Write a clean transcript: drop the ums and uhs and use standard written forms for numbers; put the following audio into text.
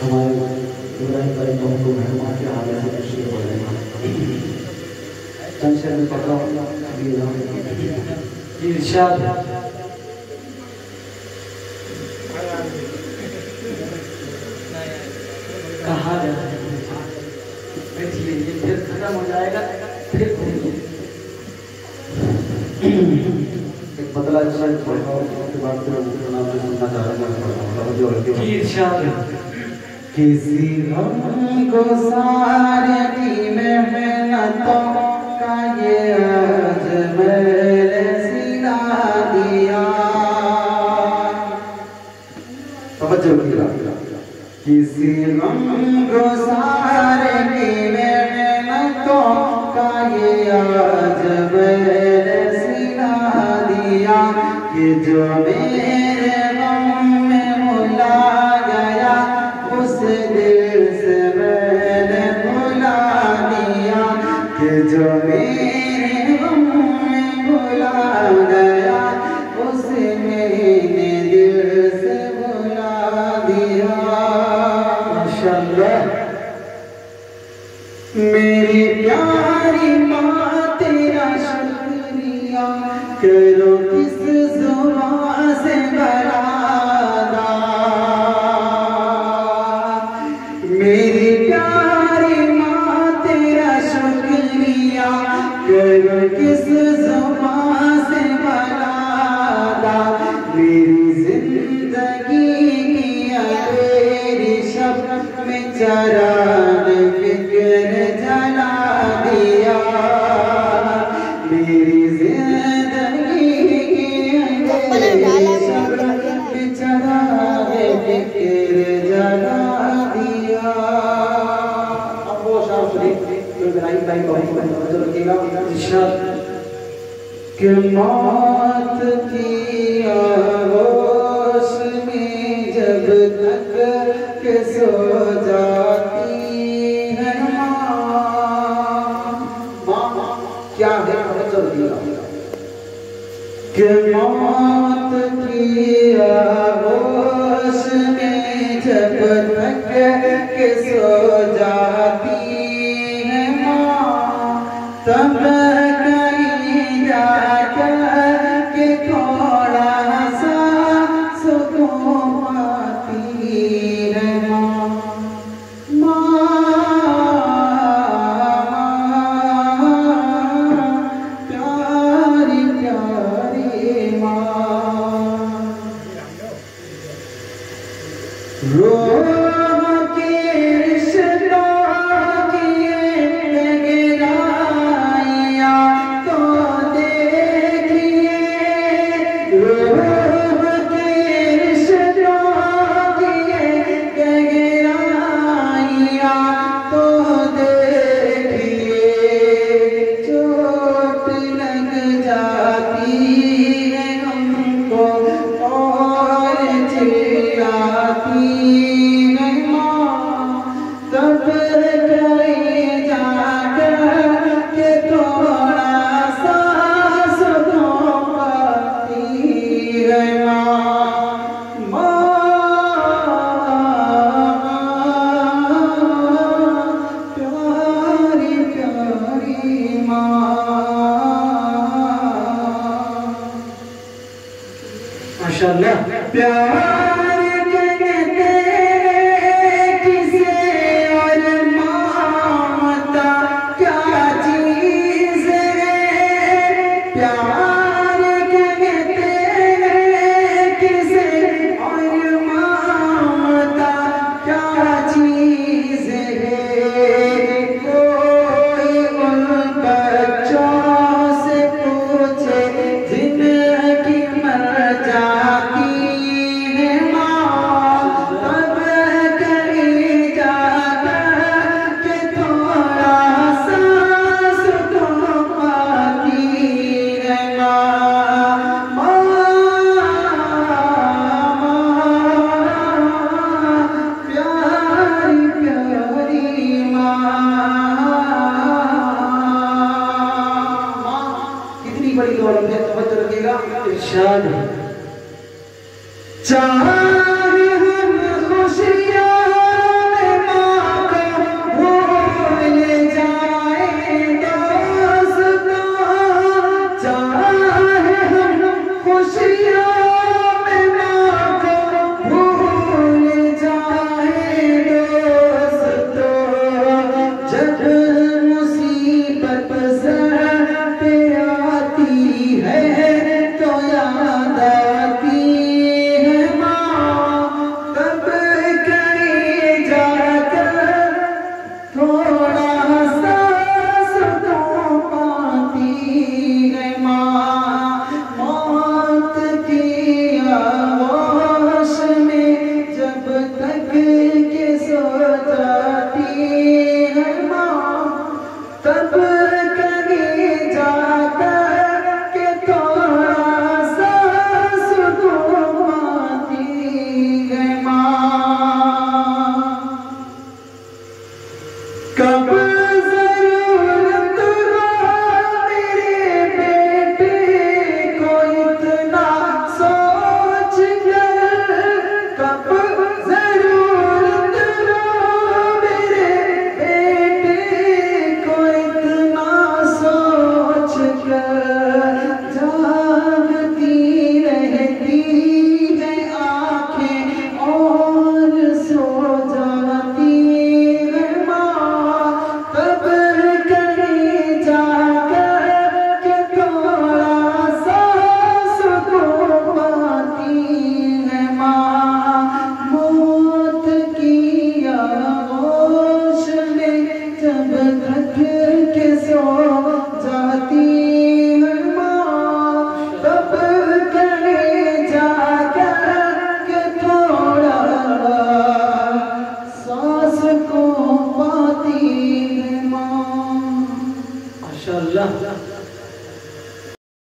हमारे इब्राहिम भाई को हमको मेहमान के हाल से खुशी हो रही है। चंद शहर में पता ये इरशाद कहा जा रहा है, बैठिए, ये फिर खत्म हो जाएगा, फिर एक बदला उसके बाद फिर नाम से सुनना चाह रहा हूँ। इरशाद किसी गम को सारे की मेहनतों का ये आज मैंने सिला दिया। समझो किसी गम को सारे की मेहनतों का ये आज मैंने सिला दिया कि जो मेरे गम में भुला गया उस दिल से मैंने भुला दिया कि जो मेरे गम में भुला गया उसे मैंने दिल से भुला दिया। माशाअल्लाह। मेरी प्यारी माँ तेरा शुक्रिया करो किस जुबान से बड़ा दा। मेरी प्यारी माँ तेरा शुक्रिया करो किस जुबान से बड़ा दा। मेरी जिंदगी की अंधेरी शब में चराग फिक्र जला दिया। मेरी जिंदगी की अंधेरी शब में चराग फिक्र जला दिया। अब वो शाम शरीफ जो इब्राहिम भाई को रखिएगा कि मौत की आगोश में जब तक के सो जाती है माँ क्या है कि मौत की आगोश में जब तक के सो जाती है माँ तब कहीं जाकर के थोड़ा सा सुकून पाती है माँ। प्यारी प्यारी माँ रो माशाअल्लाह। प्यार करते किसे और ममता क्या चीज है। प्यार करते किसे और ममता क्या चीज है। कोई उन बच्चों से पूछे जिनकी मर जाती है माशाअल्लाह।